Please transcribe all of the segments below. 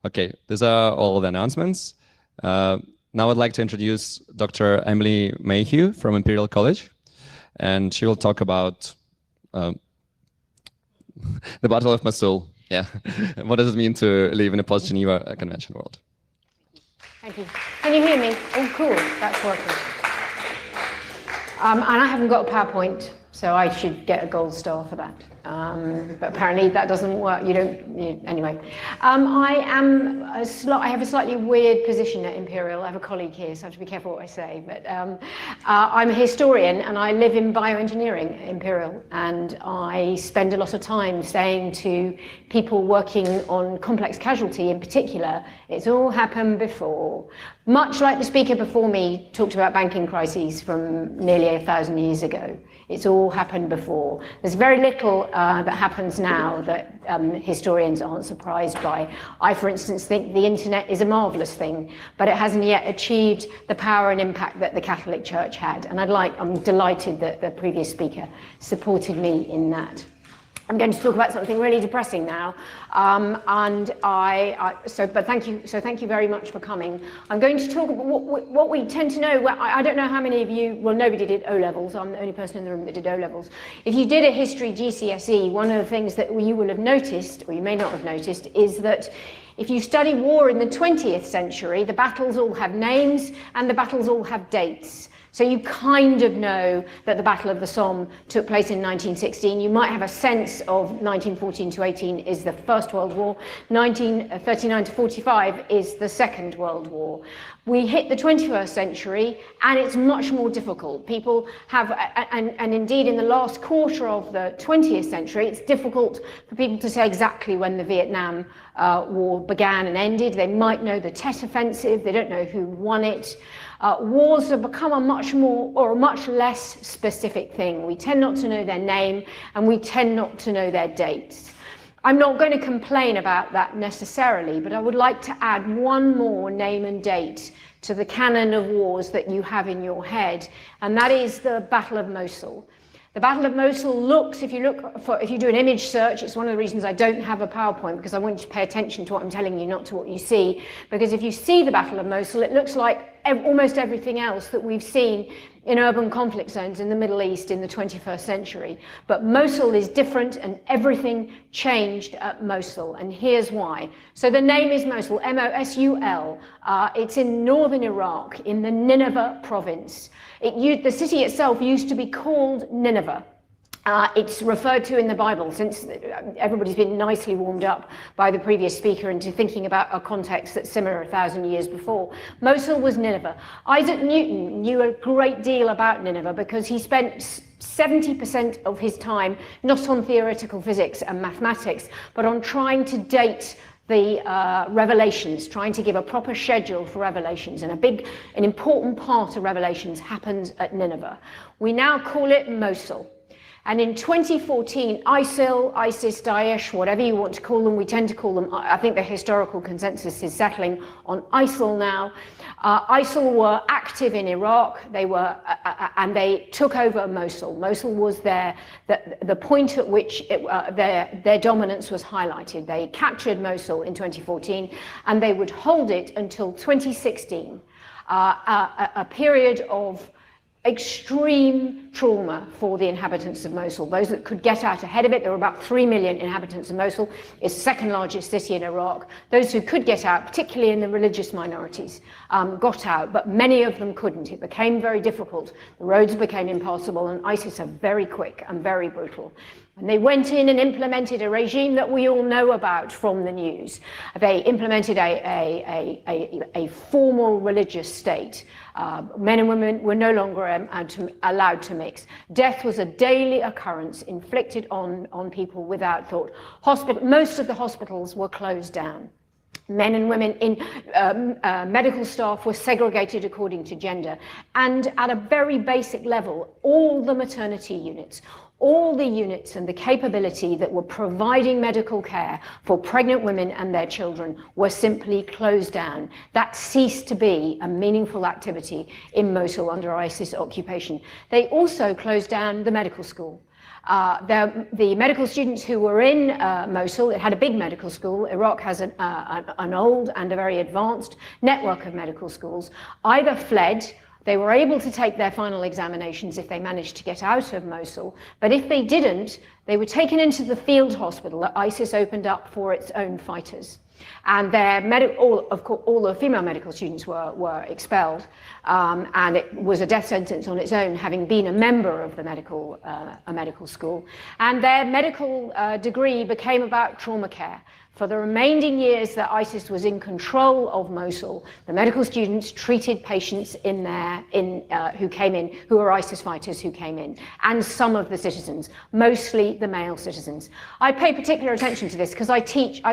Okay, these are all the announcements. Now I'd like to introduce Dr. Emily Mayhew from Imperial College, and she will talk about the Battle of Mosul. Yeah, what does it mean to live in a post-Geneva Convention world? Thank you. Can you hear me? Oh, cool, that's working. And I haven't got a PowerPoint, so I should get a gold star for that. But apparently that doesn't work. Anyway. I have a slightly weird position at Imperial. I have a colleague here, so I have to be careful what I say. But I'm a historian, and I live in bioengineering at Imperial, and I spend a lot of time saying to people working on complex casualty in particular, it's all happened before. Much like the speaker before me talked about banking crises from nearly 1,000 years ago. It's all happened before. There's very little that happens now that historians aren't surprised by. I, for instance, think the internet is a marvelous thing, but it hasn't yet achieved the power and impact that the Catholic Church had. And I'm delighted that the previous speaker supported me in that. I'm going to talk about something really depressing now, but thank you very much for coming. I'm going to talk about what we tend to know. Well, I don't know how many of you, well, nobody did O-levels. I'm the only person in the room that did O-levels. If you did a history GCSE, one of the things that you will have noticed, or you may not have noticed, is that if you study war in the 20th century, the battles all have names and the battles all have dates. So you kind of know that the Battle of the Somme took place in 1916. You might have a sense of 1914 to 18 is the First World War. 1939 to 45 is the Second World War. We hit the 21st century, and it's much more difficult. People have, and indeed in the last quarter of the 20th century, it's difficult for people to say exactly when the Vietnam War began and ended. They might know the Tet Offensive, they don't know who won it. Wars have become a much less specific thing. We tend not to know their name, and we tend not to know their dates. I'm not going to complain about that necessarily, but I would like to add one more name and date to the canon of wars that you have in your head, and that is the Battle of Mosul. The Battle of Mosul looks, if you do an image search, it's one of the reasons I don't have a PowerPoint, because I want you to pay attention to what I'm telling you, not to what you see. Because if you see the Battle of Mosul, it looks like almost everything else that we've seen in urban conflict zones in the Middle East in the 21st century. But Mosul is different, and everything changed at Mosul, and here's why. So the name is Mosul, M-O-S-U-L. It's in northern Iraq, in the Nineveh province. The city itself used to be called Nineveh. It's referred to in the Bible, since everybody's been nicely warmed up by the previous speaker into thinking about a context that's similar 1,000 years before. Mosul was Nineveh. Isaac Newton knew a great deal about Nineveh because he spent 70% of his time not on theoretical physics and mathematics, but on trying to date the revelations, trying to give a proper schedule for revelations. And an important part of revelations happens at Nineveh. We now call it Mosul. And in 2014, ISIL, ISIS, Daesh, whatever you want to call them, we tend to call them, I think the historical consensus is settling on ISIL now. ISIL were active in Iraq, and they took over Mosul. Mosul was the point at which their dominance was highlighted. They captured Mosul in 2014, and they would hold it until 2016, a period of extreme trauma for the inhabitants of Mosul. Those that could get out ahead of it, there were about 3 million inhabitants of Mosul. It's the second largest city in Iraq. Those who could get out, particularly in the religious minorities, got out, but many of them couldn't. It became very difficult. The roads became impassable, and ISIS are very quick and very brutal. And they went in and implemented a regime that we all know about from the news. They implemented a formal religious state. Men and women were no longer allowed to mix. Death was a daily occurrence inflicted on people without thought. Most of the hospitals were closed down. Men and women in medical staff were segregated according to gender. And at a very basic level, all the maternity units, all the units and the capability that were providing medical care for pregnant women and their children were simply closed down. That ceased to be a meaningful activity in Mosul under ISIS occupation. They also closed down the medical school. The medical students who were in Mosul, it had a big medical school. Iraq has an old and a very advanced network of medical schools, either fled. They were able to take their final examinations if they managed to get out of Mosul, but if they didn't, they were taken into the field hospital that ISIS opened up for its own fighters. And all the female medical students were expelled, and it was a death sentence on its own, having been a member of the medical school. And their medical degree became about trauma care. For the remaining years that ISIS was in control of Mosul, the medical students treated patients who came in, who were ISIS fighters who came in, and some of the citizens, mostly the male citizens. I pay particular attention to this because I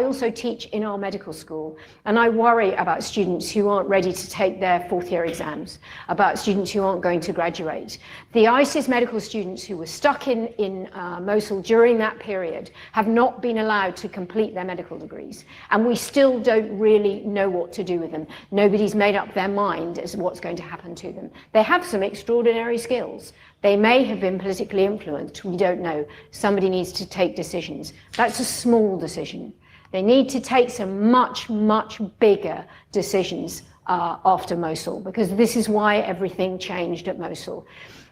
also teach in our medical school, and I worry about students who aren't ready to take their fourth-year exams, about students who aren't going to graduate. The ISIS medical students who were stuck in Mosul during that period have not been allowed to complete their medical degrees, and we still don't really know what to do with them. Nobody's made up their mind as to what's going to happen to them. They have some extraordinary skills. They may have been politically influenced, we don't know. Somebody needs to take decisions. That's a small decision. They need to take some much, much bigger decisions after Mosul, because this is why everything changed at Mosul.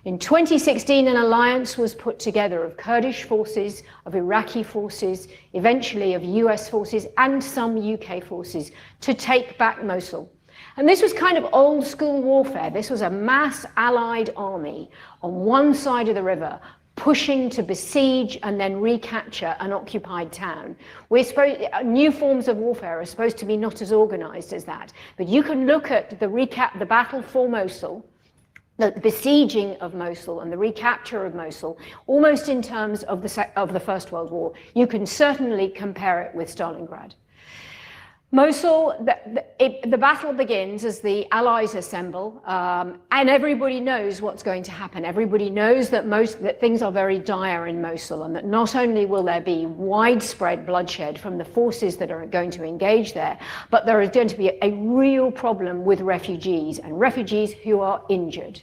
In 2016, an alliance was put together of Kurdish forces, of Iraqi forces, eventually of US forces, and some UK forces to take back Mosul. And this was kind of old school warfare. This was a mass allied army on one side of the river, pushing to besiege and then recapture an occupied town. New forms of warfare are supposed to be not as organized as that. But you can look at the battle for Mosul, the besieging of Mosul and the recapture of Mosul, almost in terms of the First World War. You can certainly compare it with Stalingrad. Mosul, the battle begins as the Allies assemble, and everybody knows what's going to happen. Everybody knows that things are very dire in Mosul, and that not only will there be widespread bloodshed from the forces that are going to engage there, but there is going to be a real problem with refugees, and refugees who are injured.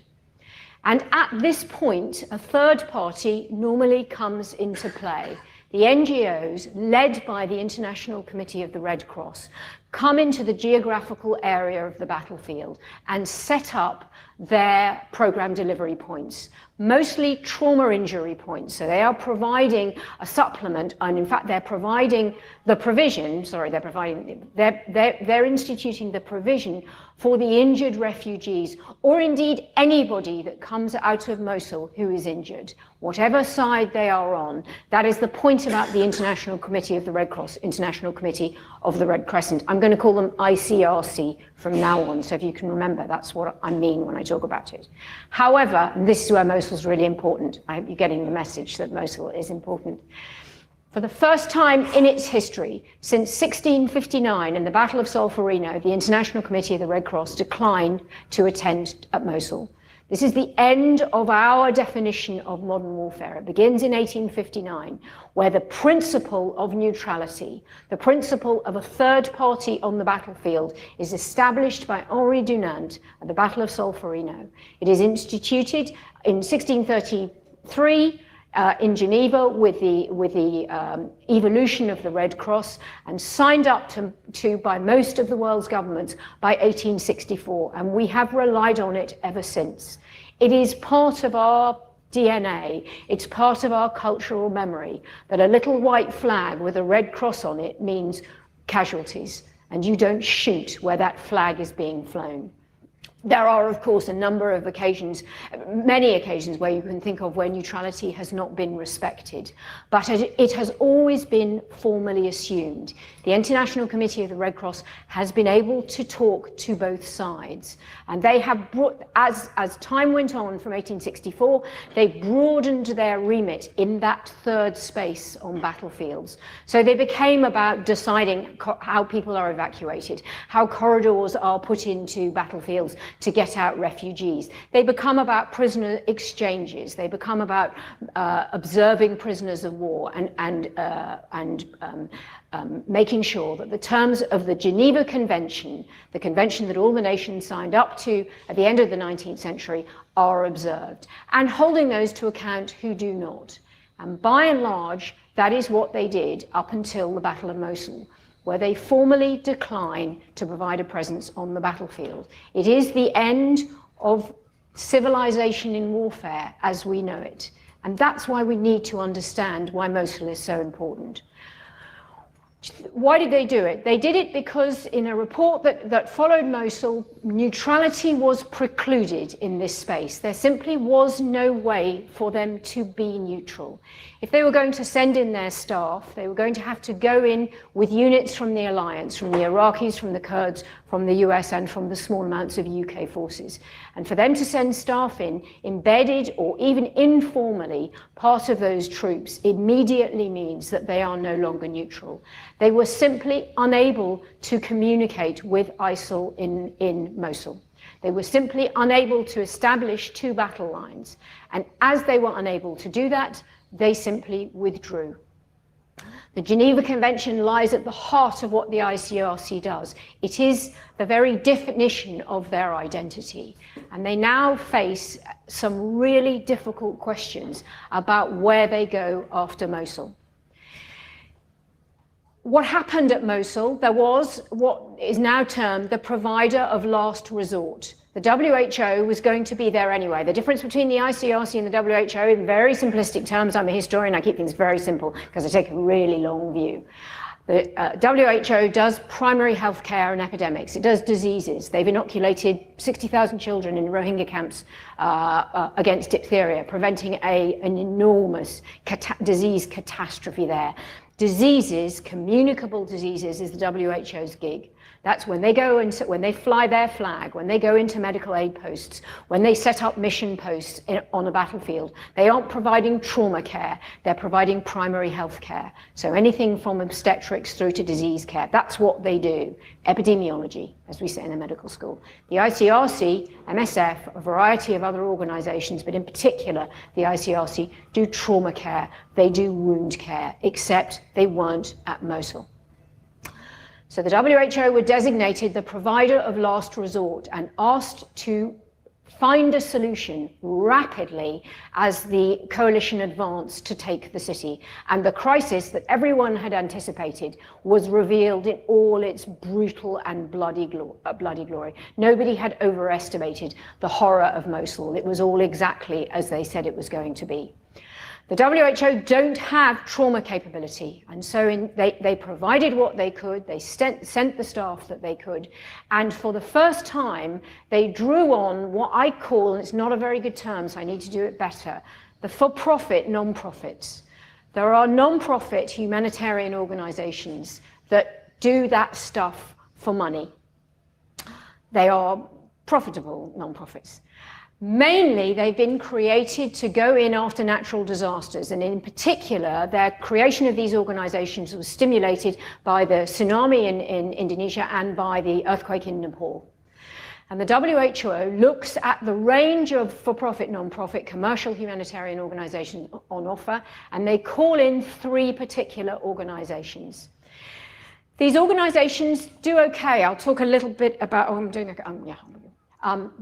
And at this point, a third party normally comes into play. The NGOs, led by the International Committee of the Red Cross, come into the geographical area of the battlefield and set up their program delivery points, mostly trauma injury points. So they are providing a supplement, and in fact, they're providing the provision, they're instituting the provision for the injured refugees, or indeed anybody that comes out of Mosul who is injured, whatever side they are on. That is the point about the International Committee of the Red Cross, International Committee of the Red Crescent. I'm going to call them ICRC from now on, so if you can remember, that's what I mean when I talk about it. However, and this is where Mosul's really important. I hope you're getting the message that Mosul is important. For the first time in its history, since 1659 in the Battle of Solferino, the International Committee of the Red Cross declined to attend at Mosul. This is the end of our definition of modern warfare. It begins in 1859, where the principle of neutrality, the principle of a third party on the battlefield, is established by Henri Dunant at the Battle of Solferino. It is instituted in 1633 in Geneva with the evolution of the Red Cross, and signed up to by most of the world's governments by 1864, and we have relied on it ever since. It is part of our DNA, it's part of our cultural memory, that a little white flag with a red cross on it means casualties, and you don't shoot where that flag is being flown. There are, of course, a number of occasions, many occasions where you can think of where neutrality has not been respected, but it has always been formally assumed. The International Committee of the Red Cross has been able to talk to both sides, and they have brought, as time went on from 1864, they broadened their remit in that third space on battlefields. So they became about deciding how people are evacuated, how corridors are put into battlefields to get out refugees. They become about prisoner exchanges. They become about observing prisoners of war and making sure that the terms of the Geneva Convention, the convention that all the nations signed up to at the end of the 19th century, are observed, and holding those to account who do not. And by and large, that is what they did up until the Battle of Mosul, where they formally decline to provide a presence on the battlefield. It is the end of civilization in warfare as we know it. And that's why we need to understand why Mosul is so important. Why did they do it? They did it because in a report that followed Mosul, neutrality was precluded in this space. There simply was no way for them to be neutral. If they were going to send in their staff, they were going to have to go in with units from the alliance, from the Iraqis, from the Kurds, from the US, and from the small amounts of UK forces. And for them to send staff in, embedded or even informally part of those troops, immediately means that they are no longer neutral. They were simply unable to communicate with ISIL in Mosul. They were simply unable to establish two battle lines. And as they were unable to do that, they simply withdrew. The Geneva Convention lies at the heart of what the Icrc does. It is the very definition of their identity. And they now face some really difficult questions about where they go after Mosul. What happened at Mosul? There was what is now termed the provider of last resort. The WHO was going to be there anyway. The difference between the Icrc and the WHO, in very simplistic terms, I'm a historian, I keep things very simple because I take a really long view. The WHO does primary health care and epidemics. It does diseases. They've inoculated 60,000 children in Rohingya camps against diphtheria, preventing an enormous disease catastrophe there. Diseases, communicable diseases, is the WHO's gig. That's when they go and when they fly their flag, when they go into medical aid posts, when they set up mission posts on a battlefield. They aren't providing trauma care, they're providing primary health care. So anything from obstetrics through to disease care, that's what they do. Epidemiology, as we say in the medical school. The Icrc, MSF, a variety of other organizations, but in particular the Icrc, do trauma care, they do wound care, except they weren't at Mosul. So the WHO were designated the provider of last resort and asked to find a solution rapidly as the coalition advanced to take the city. And the crisis that everyone had anticipated was revealed in all its brutal and bloody glory. Nobody had overestimated the horror of Mosul. It was all exactly as they said it was going to be. The WHO don't have trauma capability, and so they provided what they could, they sent the staff that they could, and for the first time, they drew on what I call, and it's not a very good term, so I need to do it better, the for-profit non-profits. There are non-profit humanitarian organizations that do that stuff for money. They are profitable non-profits. Mainly, they've been created to go in after natural disasters, and in particular, their creation of these organizations was stimulated by the tsunami in Indonesia and by the earthquake in Nepal. And the WHO looks at the range of for-profit, non-profit, commercial humanitarian organizations on offer, and they call in three particular organizations. These organizations do okay. I'll talk a little bit about, I'm doing okay.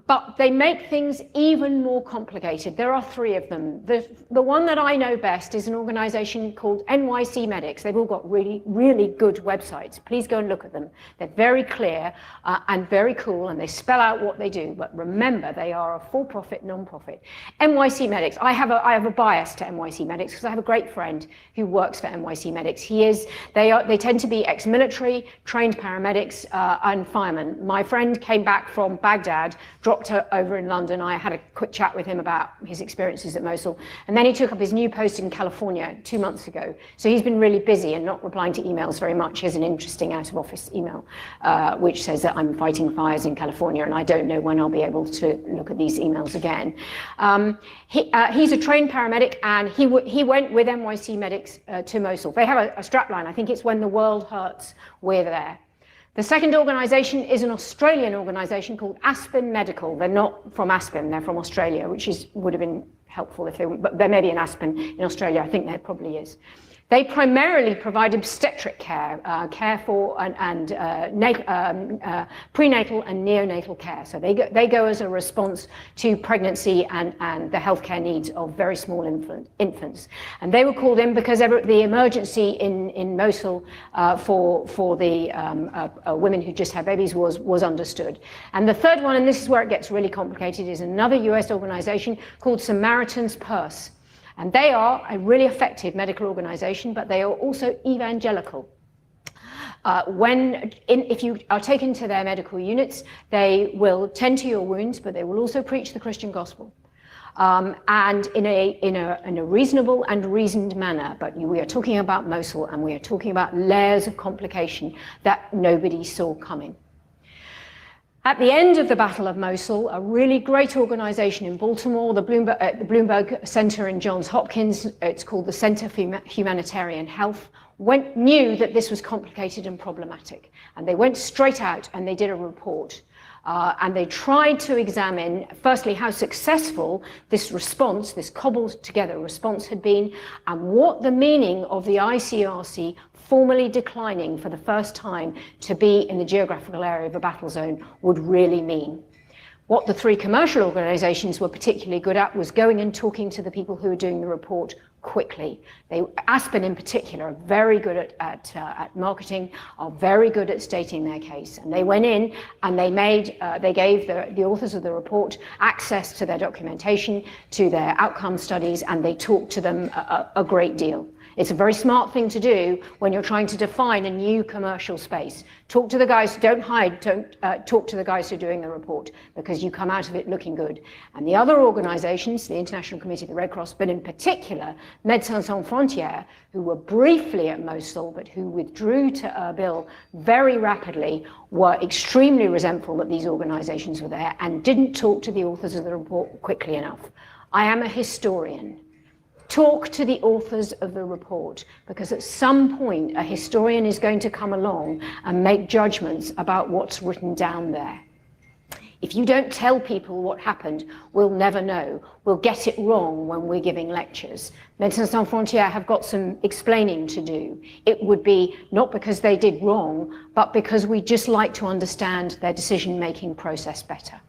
But they make things even more complicated. There are three of them. The one that I know best is an organization called NYC Medics. They've all got really, really good websites. Please go and look at them. They're very clear and very cool, and they spell out what they do. But remember, they are a for-profit, non-profit. NYC Medics, I have a bias to NYC Medics because I have a great friend who works for NYC Medics. They tend to be ex-military, trained paramedics, and firemen. My friend came back from Baghdad, dropped over in London. I had a quick chat with him about his experiences at Mosul. And then he took up his new post in California 2 months ago. So he's been really busy and not replying to emails very much. He has an interesting out-of-office email, which says that I'm fighting fires in California, and I don't know when I'll be able to look at these emails again. He's a trained paramedic, and he went with NYC Medics to Mosul. They have a strapline. I think it's when the world hurts, we're there. The second organization is an Australian organization called Aspen Medical. They're not from Aspen, they're from Australia, which would have been helpful if they were, but there may be an Aspen in Australia. I think there probably is. They primarily provide obstetric care, care for prenatal and neonatal care. So they go as a response to pregnancy and the healthcare needs of very small infants. And they were called in because the emergency in Mosul for the women who just had babies was understood. And the third one, and this is where it gets really complicated, is another US organization called Samaritan's Purse. And they are a really effective medical organization, but they are also evangelical. If you are taken to their medical units, they will tend to your wounds, but they will also preach the Christian gospel. And in a reasonable and reasoned manner. But we are talking about Mosul, and we are talking about layers of complication that nobody saw coming. At the end of the Battle of Mosul, a really great organization in Baltimore, the Bloomberg Center in Johns Hopkins, it's called the Center for Humanitarian Health, knew that this was complicated and problematic. And they went straight out and they did a report. And they tried to examine, firstly, how successful this response, this cobbled together response had been, and what the meaning of the Icrc formally declining for the first time to be in the geographical area of a battle zone would really mean. What the three commercial organizations were particularly good at was going and talking to the people who were doing the report quickly. Aspen in particular are very good at marketing, are very good at stating their case. And they went in and they gave the authors of the report access to their documentation, to their outcome studies, and they talked to them a great deal. It's a very smart thing to do when you're trying to define a new commercial space. Talk to the guys, don't hide, talk to the guys who are doing the report, because you come out of it looking good. And the other organizations, the International Committee of the Red Cross, but in particular, Médecins Sans Frontières, who were briefly at Mosul, but who withdrew to Erbil very rapidly, were extremely resentful that these organizations were there and didn't talk to the authors of the report quickly enough. I am a historian. Talk to the authors of the report, because at some point a historian is going to come along and make judgments about what's written down there. If you don't tell people what happened, we'll never know. We'll get it wrong when we're giving lectures. Médecins Sans Frontières have got some explaining to do. It would be not because they did wrong, but because we just like to understand their decision-making process better.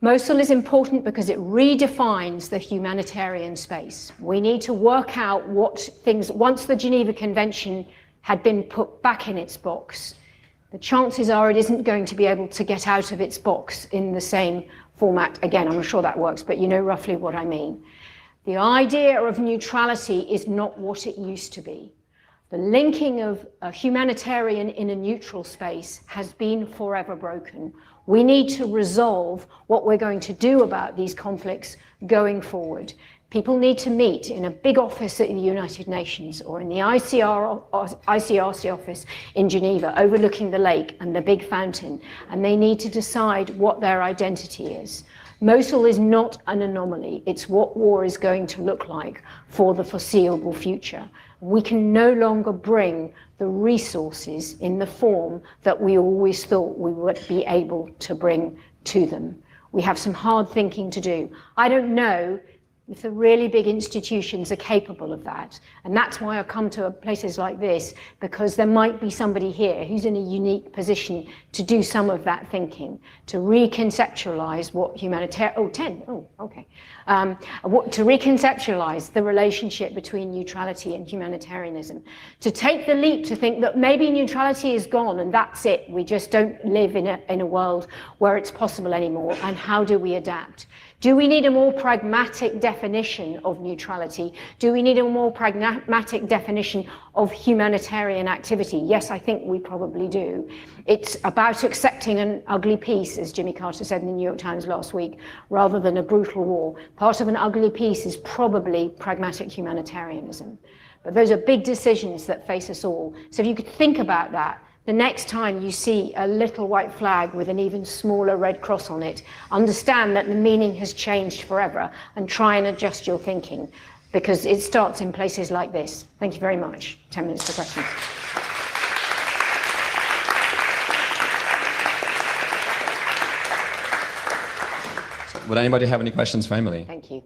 Mosul is important because it redefines the humanitarian space. We need to work out what things, once the Geneva Convention had been put back in its box, the chances are it isn't going to be able to get out of its box in the same format. Again, I'm not sure that works, but you know roughly what I mean. The idea of neutrality is not what it used to be. The linking of a humanitarian in a neutral space has been forever broken. We need to resolve what we're going to do about these conflicts going forward. People need to meet in a big office at the United Nations or in the ICRC office in Geneva, overlooking the lake and the big fountain, and they need to decide what their identity is. Mosul is not an anomaly. It's what war is going to look like for the foreseeable future. We can no longer bring the resources in the form that we always thought we would be able to bring to them. We have some hard thinking to do. I don't know if the really big institutions are capable of that. And that's why I come to places like this, because there might be somebody here who's in a unique position to do some of that thinking, to reconceptualize what humanitarian, to reconceptualize the relationship between neutrality and humanitarianism, to take the leap to think that maybe neutrality is gone and that's it. We just don't live in a world where it's possible anymore. And how do we adapt? Do we need a more pragmatic definition of neutrality? Do we need a more pragmatic definition of humanitarian activity? Yes, I think we probably do. It's about accepting an ugly peace, as Jimmy Carter said in the New York Times last week, rather than a brutal war. Part of an ugly peace is probably pragmatic humanitarianism. But those are big decisions that face us all. So if you could think about that, the next time you see a little white flag with an even smaller red cross on it, understand that the meaning has changed forever and try and adjust your thinking, because it starts in places like this. Thank you very much. 10 minutes for questions. Would anybody have any questions for Emily? Thank you.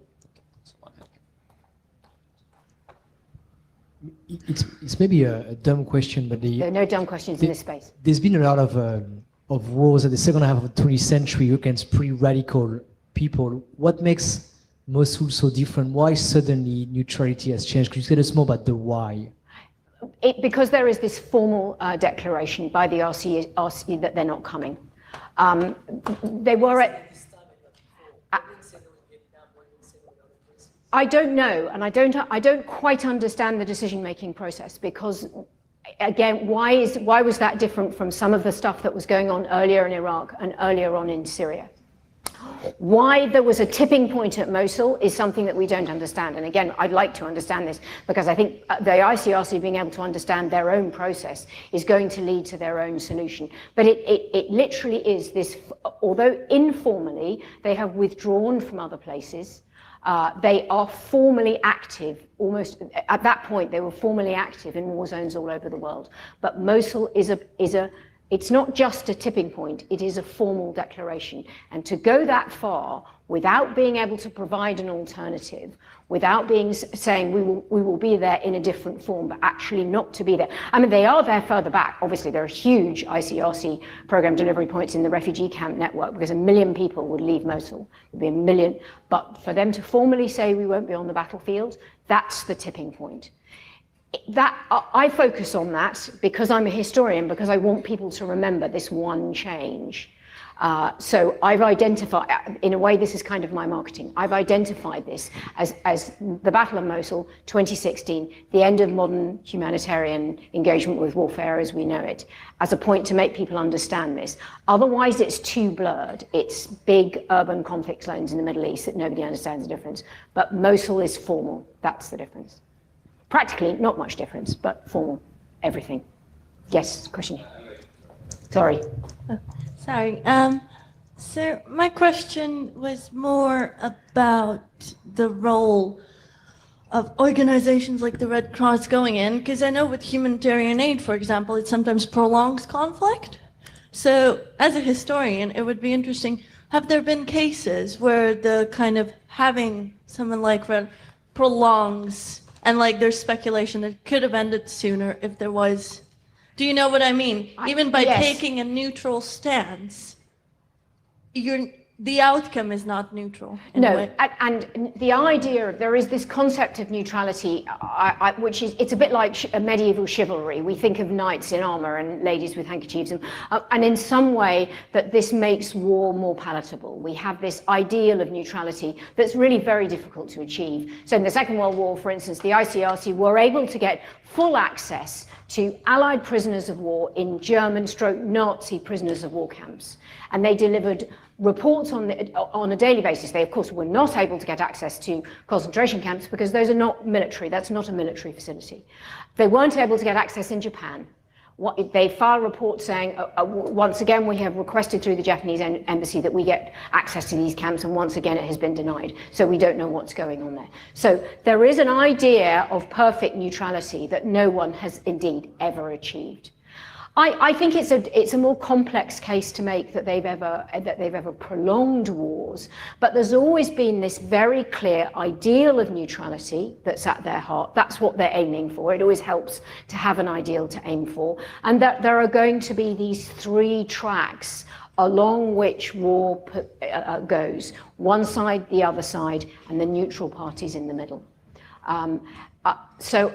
It's maybe a dumb question, but There are no dumb questions in this space. There's been a lot of wars at the second half of the 20th century against pretty radical people. What makes Mosul so different? Why suddenly neutrality has changed? Could you tell us more about the why? Because there is this formal declaration by the RC that they're not coming. They were at... I don't know, and I don't quite understand the decision-making process, because, again, why was that different from some of the stuff that was going on earlier in Iraq and earlier on in Syria? Why there was a tipping point at Mosul is something that we don't understand. And again, I'd like to understand this, because I think the ICRC being able to understand their own process is going to lead to their own solution. But it literally is this, although informally they have withdrawn from other places, they are formally active, almost at that point they were formally active in war zones all over the world. But Mosul it's not just a tipping point, it is a formal declaration. And to go that far without being able to provide an alternative, without saying we will be there in a different form, but actually not to be there. I mean, they are there further back. Obviously, there are huge ICRC program delivery points in the refugee camp network, because 1 million people would leave Mosul. It would be 1 million. But for them to formally say we won't be on the battlefield, that's the tipping point. That I focus on that because I'm a historian, because I want people to remember this one change. So I've identified, in a way, this is kind of my marketing. I've identified this as the Battle of Mosul, 2016, the end of modern humanitarian engagement with warfare as we know it, as a point to make people understand this. Otherwise, it's too blurred. It's big urban conflict zones in the Middle East that nobody understands the difference. But Mosul is formal. That's the difference. Practically, not much difference, but formal, everything. Yes, question. Sorry. Sorry. So my question was more about the role of organizations like the Red Cross going in, because I know with humanitarian aid, for example, it sometimes prolongs conflict. So as a historian, it would be interesting, have there been cases where the kind of having someone like Red prolongs, and like there's speculation that it could have ended sooner if there was, do you know what I mean? Even by taking a neutral stance, the outcome is not neutral. No, and the idea, there is this concept of neutrality, which is, it's a bit like a medieval chivalry. We think of knights in armor and ladies with handkerchiefs, and in some way that this makes war more palatable. We have this ideal of neutrality that's really very difficult to achieve. So in the Second World War, for instance, the ICRC were able to get full access to Allied prisoners of war in German/Nazi prisoners of war camps. And they delivered reports on a daily basis. They, of course, were not able to get access to concentration camps because those are not military. That's not a military facility. They weren't able to get access in Japan. They file reports saying, once again, we have requested through the Japanese embassy that we get access to these camps, and once again, it has been denied. So we don't know what's going on there. So there is an idea of perfect neutrality that no one has indeed ever achieved. I think it's a more complex case to make that they've ever prolonged wars, but there's always been this very clear ideal of neutrality that's at their heart. That's what they're aiming for. It always helps to have an ideal to aim for, and that there are going to be these 3 tracks along which war goes: one side, the other side, and the neutral parties in the middle. So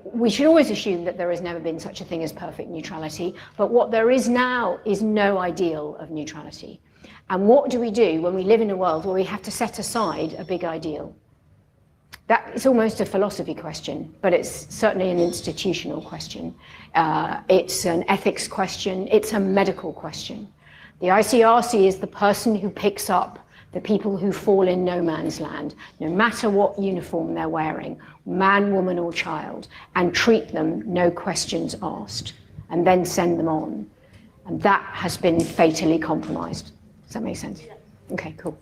we should always assume that there has never been such a thing as perfect neutrality, but what there is now is no ideal of neutrality. And what do we do when we live in a world where we have to set aside a big ideal? That is almost a philosophy question, but it's certainly an institutional question. It's an ethics question. It's a medical question. The ICRC is the person who picks up the people who fall in no man's land, no matter what uniform they're wearing, man, woman, or child, and treat them, no questions asked, and then send them on. And that has been fatally compromised. Does that make sense? Okay, cool.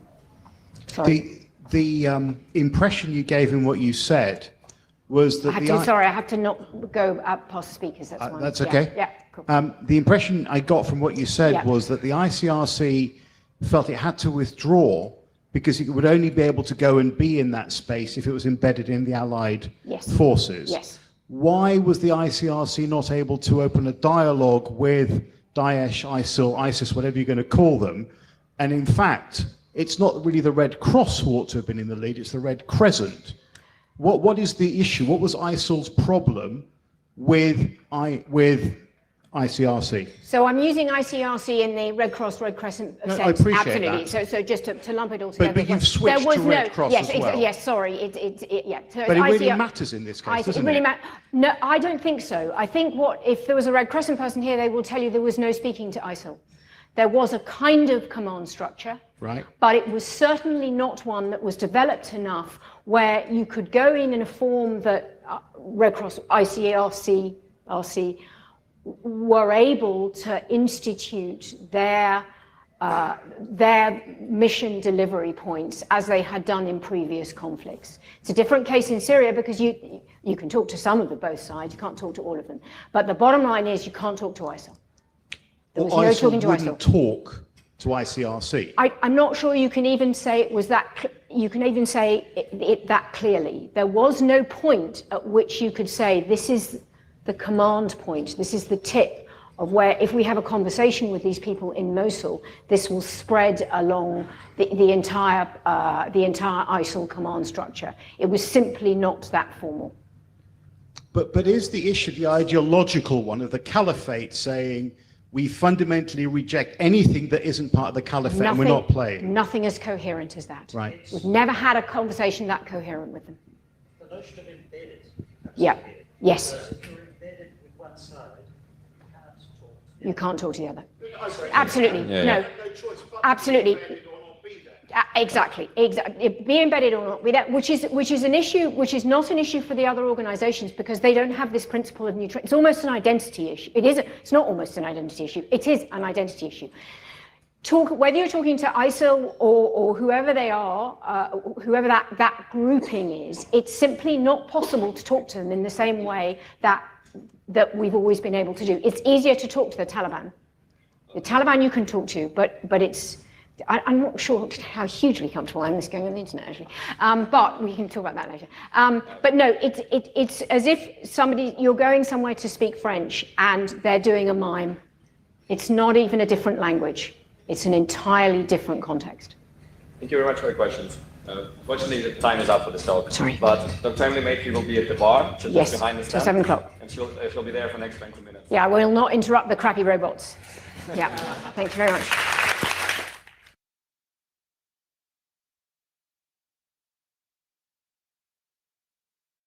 Sorry. The impression you gave in what you said was that I have to not go past the speakers. That's fine. That's okay. Yeah, cool. The impression I got from what you said was that the ICRC felt it had to withdraw because it would only be able to go and be in that space if it was embedded in the Allied forces. Yes. why was the ICRC not able to open a dialogue with Daesh, ISIL, ISIS, whatever you're going to call them? And in fact, it's not really the Red Cross who ought to have been in the lead, it's the Red Crescent. What is the issue? What was ISIL's problem with ICRC? So I'm using ICRC in the Red Cross, Red Crescent sense. I appreciate absolutely. that. So just to lump it all together. But you've switched to Red Cross yes, as well. Yes, sorry. Yeah. So but it really matters in this case, doesn't it? No, I don't think so. I think if there was a Red Crescent person here, they will tell you there was no speaking to ISIL. There was a kind of command structure, right? But it was certainly not one that was developed enough where you could go in a form that Red Cross, ICRC, were able to institute their mission delivery points as they had done in previous conflicts. It's a different case in Syria because you can talk to some of both sides, you can't talk to all of them. But the bottom line is you can't talk to ISIL. There was no talking to ISIL. Talk to ICRC. I'm not sure you can even say it was that. You can even say it that clearly. There was no point at which you could say this is the command point. This is the tip of where, if we have a conversation with these people in Mosul, this will spread along the entire ISIL command structure. It was simply not that formal. But is the issue the ideological one of the caliphate saying, we fundamentally reject anything that isn't part of the caliphate and we're not playing? Nothing as coherent as that. Right. We've never had a conversation that coherent with them. The notion of embedded. Yeah. Yes. If you're embedded with one side, you can't talk to the other. Absolutely. Yeah, no. yeah. Absolutely. Exactly. Be embedded or not be that, which is an issue, which is not an issue for the other organizations because they don't have this principle of neutrality. It's almost an identity issue. It's not almost an identity issue. It is an identity issue. Whether you're talking to ISIL or whoever they are, whoever that grouping is, it's simply not possible to talk to them in the same way that we've always been able to do. It's easier to talk to the Taliban. The Taliban you can talk to, but I'm not sure how hugely comfortable I am this going on the internet, actually. But we can talk about that later. But no, it's as if you're going somewhere to speak French and they're doing a mime. It's not even a different language. It's an entirely different context. Thank you very much for the questions. Unfortunately, the time is up for this talk. Sorry. But Dr. Emily Mayhew will be at the bar, just behind the stand. Till 7 o'clock. And she'll be there for the next 20 minutes. Yeah, we'll not interrupt the crappy robots. Yeah, thank you very much.